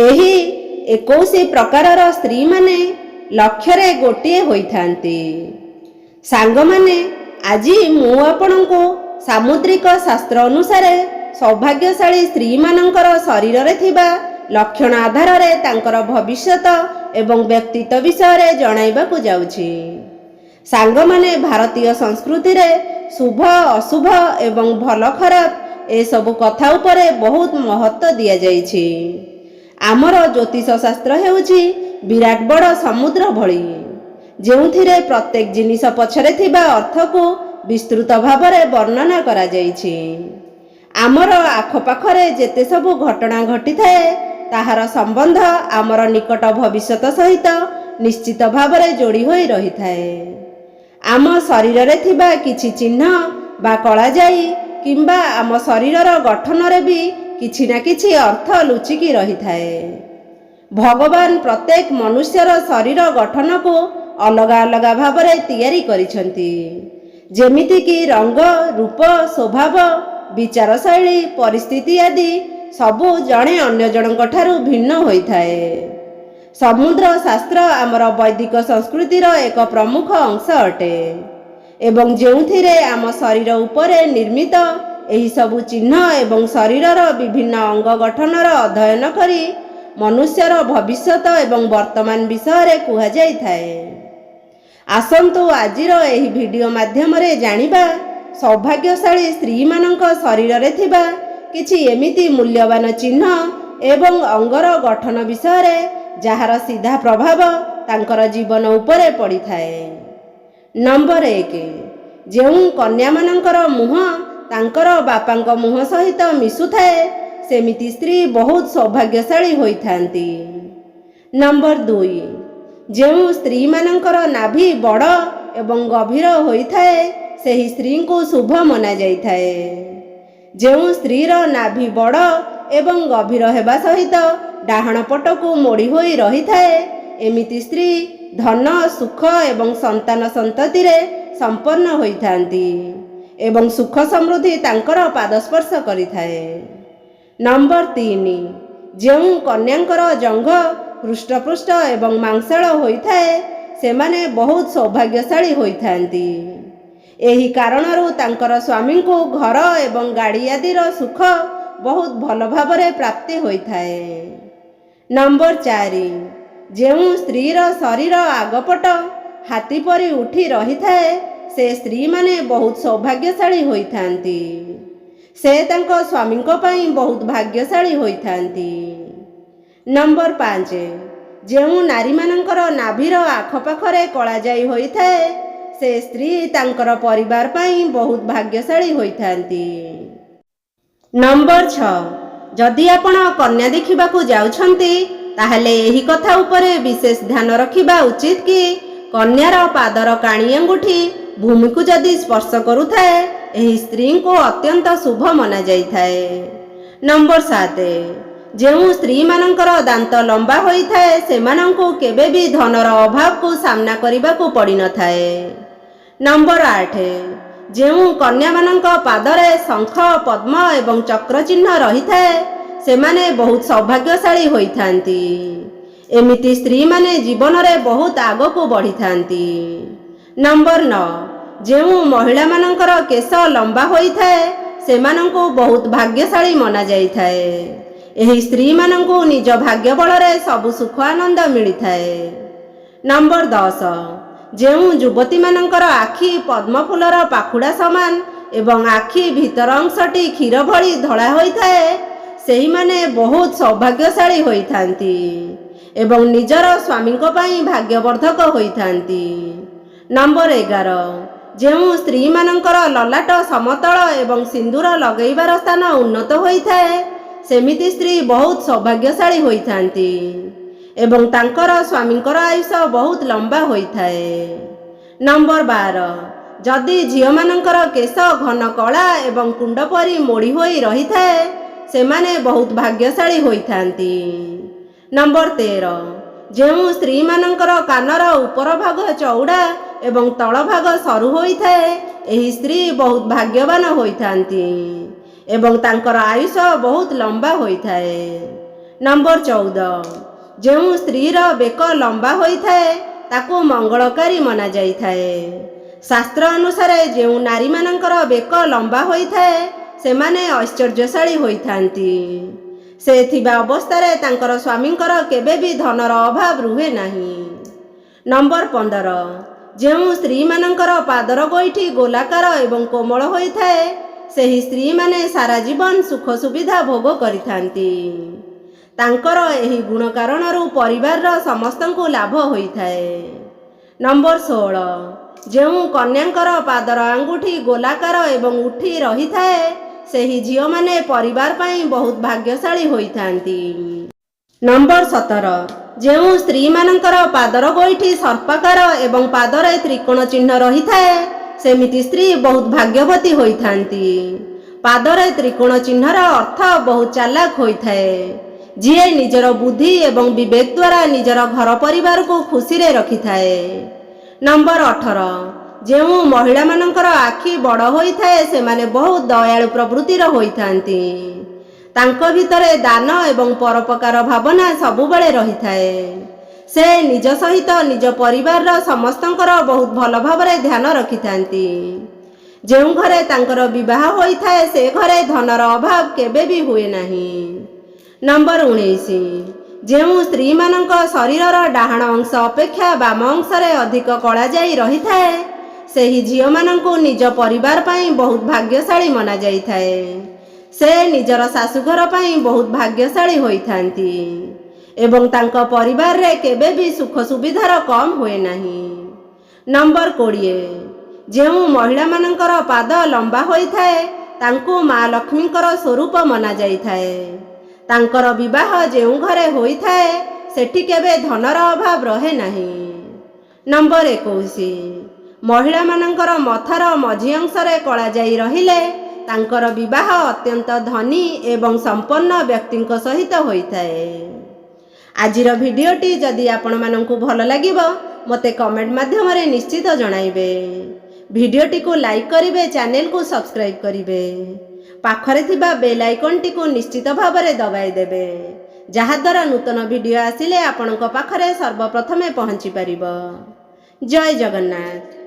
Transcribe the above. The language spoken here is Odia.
ଏହି 21 ପ୍ରକାରର ସ୍ତ୍ରୀ ମାନେ ଲକ୍ଷରେ ଗୋଟିଏ ହୋଇଥାନ୍ତି। ସାଙ୍ଗମାନେ, ଆଜି ମୁଁ ଆପଣଙ୍କୁ ସାମୁଦ୍ରିକ ଶାସ୍ତ୍ର ଅନୁସାରେ ସୌଭାଗ୍ୟଶାଳୀ ସ୍ତ୍ରୀମାନଙ୍କର ଶରୀରରେ ଥିବା ଲକ୍ଷଣ ଆଧାରରେ ତାଙ୍କର ଭବିଷ୍ୟତ ଏବଂ ବ୍ୟକ୍ତିତ୍ୱ ବିଷୟରେ ଜଣାଇବାକୁ ଯାଉଛି। ସାଙ୍ଗମାନେ, ଭାରତୀୟ ସଂସ୍କୃତିରେ ଶୁଭ ଅଶୁଭ ଏବଂ ଭଲ ଖରାପ ଏସବୁ କଥା ଉପରେ ବହୁତ ମହତ୍ତ୍ୱ ଦିଆଯାଇଛି। ଆମର ଜ୍ୟୋତିଷ ଶାସ୍ତ୍ର ହେଉଛି ବିରାଟ ବଡ଼ ସମୁଦ୍ର ଭଳି, ଯେଉଁଥିରେ ପ୍ରତ୍ୟେକ ଜିନିଷ ପଛରେ ଥିବା ଅର୍ଥକୁ ବିସ୍ତୃତ ଭାବରେ ବର୍ଣ୍ଣନା କରାଯାଇଛି। ଆମର ଆଖପାଖରେ ଯେତେ ସବୁ ଘଟଣା ଘଟିଥାଏ, ତାହାର ସମ୍ବନ୍ଧ ଆମର ନିକଟ ଭବିଷ୍ୟତ ସହିତ ନିଶ୍ଚିତ ଭାବରେ ଯୋଡ଼ି ହୋଇ ରହିଥାଏ। ଆମ ଶରୀରରେ ଥିବା କିଛି ଚିହ୍ନ ବା କଳାଜାଇ କିମ୍ବା ଆମ ଶରୀରର ଗଠନରେ ବି କିଛି ନା କିଛି ଅର୍ଥ ଲୁଚିକି ରହିଥାଏ। ଭଗବାନ ପ୍ରତ୍ୟେକ ମନୁଷ୍ୟର ଶରୀର ଗଠନକୁ ଅଲଗା ଅଲଗା ଭାବରେ ତିଆରି କରିଛନ୍ତି। ଯେମିତିକି ରଙ୍ଗ, ରୂପ, ସ୍ୱଭାବ, ବିଚାରଶୈଳୀ, ପରିସ୍ଥିତି ଆଦି ସବୁ ଜଣେ ଅନ୍ୟ ଜଣଙ୍କ ଠାରୁ ଭିନ୍ନ ହୋଇଥାଏ। ସମୁଦ୍ର ଶାସ୍ତ୍ର ଆମର ବୈଦିକ ସଂସ୍କୃତିର ଏକ ପ୍ରମୁଖ ଅଂଶ ଅଟେ ଏବଂ ଯେଉଁଥିରେ ଆମ ଶରୀର ଉପରେ ନିର୍ମିତ ଏହି ସବୁ ଚିହ୍ନ ଏବଂ ଶରୀରର ବିଭିନ୍ନ ଅଙ୍ଗ ଗଠନର ଅଧ୍ୟୟନ କରି ମନୁଷ୍ୟର ଭବିଷ୍ୟତ ଏବଂ ବର୍ତ୍ତମାନ ବିଷୟରେ କୁହାଯାଇଥାଏ। ଆସନ୍ତୁ ଆଜିର ଏହି ଭିଡ଼ିଓ ମାଧ୍ୟମରେ ଜାଣିବା ସୌଭାଗ୍ୟଶାଳୀ ସ୍ତ୍ରୀମାନଙ୍କ ଶରୀରରେ ଥିବା କିଛି ଏମିତି ମୂଲ୍ୟବାନ ଚିହ୍ନ ଏବଂ ଅଙ୍ଗର ଗଠନ ବିଷୟରେ ଯାହାର ସିଧା ପ୍ରଭାବ ତାଙ୍କର ଜୀବନ ଉପରେ ପଡ଼ିଥାଏ। ନମ୍ବର 1, ଯେଉଁ କନ୍ୟାମାନଙ୍କର ମୁହଁ ତାଙ୍କର ବାପାଙ୍କ ମୁହଁ ସହିତ ମିଶୁଥାଏ, ସେମିତି ସ୍ତ୍ରୀ ବହୁତ ସୌଭାଗ୍ୟଶାଳୀ ହୋଇଥାନ୍ତି। ନମ୍ବର 2, ଯେଉଁ ସ୍ତ୍ରୀମାନଙ୍କର ନାଭି ବଡ଼ ଏବଂ ଗଭୀର ହୋଇଥାଏ, ସେହି ସ୍ତ୍ରୀଙ୍କୁ ଶୁଭ ମନାଯାଇଥାଏ। ଯେଉଁ ସ୍ତ୍ରୀର ନାଭି ବଡ଼ ଏବଂ ଗଭୀର ହେବା ସହିତ ଡାହାଣ ପଟକୁ ମୋଡ଼ି ହୋଇ ରହିଥାଏ, ଏମିତି ସ୍ତ୍ରୀ ଧନ, ସୁଖ ଏବଂ ସନ୍ତାନ ସନ୍ତତିରେ ସମ୍ପନ୍ନ ହୋଇଥାନ୍ତି ଏବଂ ସୁଖ ସମୃଦ୍ଧି ତାଙ୍କର ପାଦସ୍ପର୍ଶ କରିଥାଏ। ନମ୍ବର 3, ଯେଉଁ କନ୍ୟାଙ୍କର ଜଙ୍ଘ ହୃଷ୍ଟପୃଷ୍ଟ ଏବଂ ମାଂସଳ ହୋଇଥାଏ, ସେମାନେ ବହୁତ ସୌଭାଗ୍ୟଶାଳୀ ହୋଇଥାନ୍ତି। ଏହି କାରଣରୁ ତାଙ୍କର ସ୍ୱାମୀଙ୍କୁ ଘର ଏବଂ ଗାଡ଼ି ଆଦିର ସୁଖ ବହୁତ ଭଲ ଭାବରେ ପ୍ରାପ୍ତି ହୋଇଥାଏ। ନମ୍ବର 4, ଯେଉଁ ସ୍ତ୍ରୀର ଶରୀର ଆଗପଟ ହାତୀ ପରି ଉଠି ରହିଥାଏ, ସେ ସ୍ତ୍ରୀମାନେ ବହୁତ ସୌଭାଗ୍ୟଶାଳୀ ହୋଇଥାନ୍ତି। ସେ ତାଙ୍କ ସ୍ୱାମୀଙ୍କ ପାଇଁ ବହୁତ ଭାଗ୍ୟଶାଳୀ ହୋଇଥାନ୍ତି। ନମ୍ବର 5, ଯେଉଁ ନାରୀମାନଙ୍କର ନାଭିର ଆଖପାଖରେ କଳାଜାଇ ହୋଇଥାଏ, ସେ ସ୍ତ୍ରୀ ତାଙ୍କର ପରିବାର ପାଇଁ ବହୁତ ଭାଗ୍ୟଶାଳୀ ହୋଇଥାନ୍ତି। ନମ୍ବର 6, ଯଦି ଆପଣ କନ୍ୟା ଦେଖିବାକୁ ଯାଉଛନ୍ତି, ତାହେଲେ ଏହି କଥା ଉପରେ ବିଶେଷ ଧ୍ୟାନ ରଖିବା ଉଚିତ କି କନ୍ୟାର ପାଦର କାଣି ଆଙ୍ଗୁଠି ଭୂମିକୁ ଯଦି ସ୍ପର୍ଶ କରୁଥାଏ, ଏହି ସ୍ତ୍ରୀଙ୍କୁ ଅତ୍ୟନ୍ତ ଶୁଭ ମନାଯାଇଥାଏ। ନମ୍ବର 7, ଯେଉଁ ସ୍ତ୍ରୀମାନଙ୍କର ଦାନ୍ତ ଲମ୍ବା ହୋଇଥାଏ, ସେମାନଙ୍କୁ କେବେ ବି ଧନର ଅଭାବକୁ ସାମ୍ନା କରିବାକୁ ପଡ଼ିନଥାଏ। ନମ୍ବର 8, ଯେଉଁ କନ୍ୟାମାନଙ୍କ ପାଦରେ ଶଙ୍ଖ, ପଦ୍ମ ଏବଂ ଚକ୍ର ଚିହ୍ନ ରହିଥାଏ, ସେମାନେ ବହୁତ ସୌଭାଗ୍ୟଶାଳୀ ହୋଇଥାନ୍ତି। ଏମିତି ସ୍ତ୍ରୀମାନେ ଜୀବନରେ ବହୁତ ଆଗକୁ ବଢ଼ିଥାନ୍ତି। ନମ୍ବର 9, ଯେଉଁ ମହିଳାମାନଙ୍କର କେଶ ଲମ୍ବା ହୋଇଥାଏ, ସେମାନଙ୍କୁ ବହୁତ ଭାଗ୍ୟଶାଳୀ ମନାଯାଇଥାଏ। ଏହି ସ୍ତ୍ରୀମାନଙ୍କୁ ନିଜ ଭାଗ୍ୟ ବଳରେ ସବୁ ସୁଖ ଆନନ୍ଦ ମିଳିଥାଏ। ନମ୍ବର 10, ଯେଉଁ ଯୁବତୀମାନଙ୍କର ଆଖି ପଦ୍ମଫୁଲର ପାଖୁଡ଼ା ସମାନ ଏବଂ ଆଖି ଭିତର ଅଂଶଟି କ୍ଷୀର ଭଳି ଧଳା ହୋଇଥାଏ, ସେହିମାନେ ବହୁତ ସୌଭାଗ୍ୟଶାଳୀ ହୋଇଥାନ୍ତି ଏବଂ ନିଜର ସ୍ୱାମୀଙ୍କ ପାଇଁ ଭାଗ୍ୟବର୍ଦ୍ଧକ ହୋଇଥାନ୍ତି। ନମ୍ବର 11, ଯେଉଁ ସ୍ତ୍ରୀମାନଙ୍କର ଲଲାଟ ସମତଳ ଏବଂ ସିନ୍ଦୁର ଲଗାଇବାର ସ୍ଥାନ ଉନ୍ନତ ହୋଇଥାଏ, ସେମିତି ସ୍ତ୍ରୀ ବହୁତ ସୌଭାଗ୍ୟଶାଳୀ ହୋଇଥାନ୍ତି ଏବଂ ତାଙ୍କର ସ୍ୱାମୀଙ୍କର ଆୟୁଷ ବହୁତ ଲମ୍ବା ହୋଇଥାଏ। ନମ୍ବର 12, ଯଦି ଝିଅମାନଙ୍କର କେଶ ଘନ କଳା ଏବଂ କୁଣ୍ଡ ପରି ମୋଡ଼ି ହୋଇ ରହିଥାଏ, ସେମାନେ ବହୁତ ଭାଗ୍ୟଶାଳୀ ହୋଇଥାନ୍ତି। ନମ୍ବର 13, ଯେଉଁ ସ୍ତ୍ରୀମାନଙ୍କର କାନର ଉପର ଭାଗ ଚଉଡ଼ା ଏବଂ ତଳ ଭାଗ ସରୁ ହୋଇଥାଏ, ଏହି ସ୍ତ୍ରୀ ବହୁତ ଭାଗ୍ୟବାନ ହୋଇଥାନ୍ତି ଏବଂ ତାଙ୍କର ଆୟୁଷ ବହୁତ ଲମ୍ବା ହୋଇଥାଏ। ନମ୍ବର 14 ଯେଉଁ ସ୍ତ୍ରୀର ବେକ ଲମ୍ବା ହୋଇଥାଏ ତାକୁ ମଙ୍ଗଳକାରୀ ମନାଯାଇଥାଏ। ଶାସ୍ତ୍ର ଅନୁସାରେ ଯେଉଁ ନାରୀମାନଙ୍କର ବେକ ଲମ୍ବା ହୋଇଥାଏ ସେମାନେ ଐଶ୍ୱର୍ଯ୍ୟଶାଳୀ ହୋଇଥାନ୍ତି। ସେ ଥିବା ଅବସ୍ଥାରେ ତାଙ୍କର ସ୍ୱାମୀଙ୍କର କେବେ ବି ଧନର ଅଭାବ ରୁହେ ନାହିଁ। ନମ୍ବର 15 ଯେଉଁ ସ୍ତ୍ରୀମାନଙ୍କର ପାଦର ଗୋଇଠି ଗୋଲାକାର ଏବଂ କୋମଳ ହୋଇଥାଏ ସେହି ସ୍ତ୍ରୀମାନେ ସାରା ଜୀବନ ସୁଖ ସୁବିଧା ଭୋଗ କରିଥାନ୍ତି। ତାଙ୍କର ଏହି ଗୁଣ କାରଣରୁ ପରିବାରର ସମସ୍ତଙ୍କୁ ଲାଭ ହୋଇଥାଏ। ନମ୍ବର 16 ଯେଉଁ କନ୍ୟାଙ୍କର ପାଦର ଆଙ୍ଗୁଠି ଗୋଲାକାର ଏବଂ ଉଠି ରହିଥାଏ ସେହି ଝିଅମାନେ ପରିବାର ପାଇଁ ବହୁତ ଭାଗ୍ୟଶାଳୀ ହୋଇଥାନ୍ତି। ନମ୍ବର 17 ଯେଉଁ ସ୍ତ୍ରୀମାନଙ୍କର ପାଦର ଗୋଇଠି ସର୍ପାକାର ଏବଂ ପାଦରେ ତ୍ରିକୋଣ ଚିହ୍ନ ରହିଥାଏ ସେମିତି ସ୍ତ୍ରୀ ବହୁତ ଭାଗ୍ୟବତୀ ହୋଇଥାନ୍ତି। ପାଦରେ ତ୍ରିକୋଣ ଚିହ୍ନର ଅର୍ଥ ବହୁତ ଚାଲାକ ହୋଇଥାଏ, ଯିଏ ନିଜର ବୁଦ୍ଧି ଏବଂ ବିବେକ ଦ୍ୱାରା ନିଜର ଘର ପରିବାରକୁ ଖୁସିରେ ରଖିଥାଏ। ନମ୍ବର 18 ଯେଉଁ ମହିଳାମାନଙ୍କର ଆଖି ବଡ଼ ହୋଇଥାଏ ସେମାନେ ବହୁତ ଦୟାଳୁ ପ୍ରବୃତ୍ତିର ହୋଇଥାନ୍ତି। ତାଙ୍କ ଭିତରେ ଦାନ ଏବଂ ପରୋପକାର ଭାବନା ସବୁବେଳେ ରହିଥାଏ। ସେ ନିଜ ସହିତ ନିଜ ପରିବାରର ସମସ୍ତଙ୍କର ବହୁତ ଭଲ ଭାବରେ ଧ୍ୟାନ ରଖିଥାନ୍ତି। ଯେଉଁ ଘରେ ତାଙ୍କର ବିବାହ ହୋଇଥାଏ ସେ ଘରେ ଧନର ଅଭାବ କେବେ ବି ହୁଏ ନାହିଁ। ନମ୍ବର 19 ଯେଉଁ ସ୍ତ୍ରୀମାନଙ୍କ ଶରୀରର ଡାହାଣ ଅଂଶ ଅପେକ୍ଷା ବାମ ଅଂଶରେ ଅଧିକ କଳାଯାଇ ରହିଥାଏ ସେହି ଝିଅମାନଙ୍କୁ ନିଜ ପରିବାର ପାଇଁ ବହୁତ ଭାଗ୍ୟଶାଳୀ ମନାଯାଇଥାଏ। ସେ ନିଜର ଶାଶୁଘର ପାଇଁ ବହୁତ ଭାଗ୍ୟଶାଳୀ ହୋଇଥାନ୍ତି ଏବଂ ତାଙ୍କ ପରିବାରରେ କେବେ ବି ସୁଖ ସୁବିଧାର କମ୍ ହୁଏ ନାହିଁ। ନମ୍ବର 20 ଯେଉଁ ମହିଳାମାନଙ୍କର ପାଦ ଲମ୍ବା ହୋଇଥାଏ ତାଙ୍କୁ ମା ଲକ୍ଷ୍ମୀଙ୍କର ସ୍ୱରୂପ ମନାଯାଇଥାଏ। ତାଙ୍କର ବିବାହ ଯେଉଁ ଘରେ ହୋଇଥାଏ ସେଠି କେବେ ଧନର ଅଭାବ ରହେ ନାହିଁ। ନମ୍ବର 21 ମହିଳାମାନଙ୍କର ମଥାର ମଝି ଅଂଶରେ କଳାଯାଇ ରହିଲେ ତାଙ୍କର ବିବାହ ଅତ୍ୟନ୍ତ ଧନୀ ଏବଂ ସମ୍ପନ୍ନ ବ୍ୟକ୍ତିଙ୍କ ସହିତ ହୋଇଥାଏ। ଆଜିର ଭିଡ଼ିଓଟି ଯଦି ଆପଣମାନଙ୍କୁ ଭଲ ଲାଗିବ ମୋତେ କମେଣ୍ଟ ମାଧ୍ୟମରେ ନିଶ୍ଚିତ ଜଣାଇବେ। ଭିଡ଼ିଓଟିକୁ ଲାଇକ୍ କରିବେ, ଚ୍ୟାନେଲକୁ ସବସ୍କ୍ରାଇବ୍ କରିବେ, ପାଖରେ ଥିବା ବେଲ୍ ଆଇକନ୍ଟିକୁ ନିଶ୍ଚିତ ଭାବରେ ଦବାଇ ଦେବେ, ଯାହାଦ୍ୱାରା ନୂତନ ଭିଡ଼ିଓ ଆସିଲେ ଆପଣଙ୍କ ପାଖରେ ସର୍ବପ୍ରଥମେ ପହଞ୍ଚି ପାରିବ। ଜୟ ଜଗନ୍ନାଥ।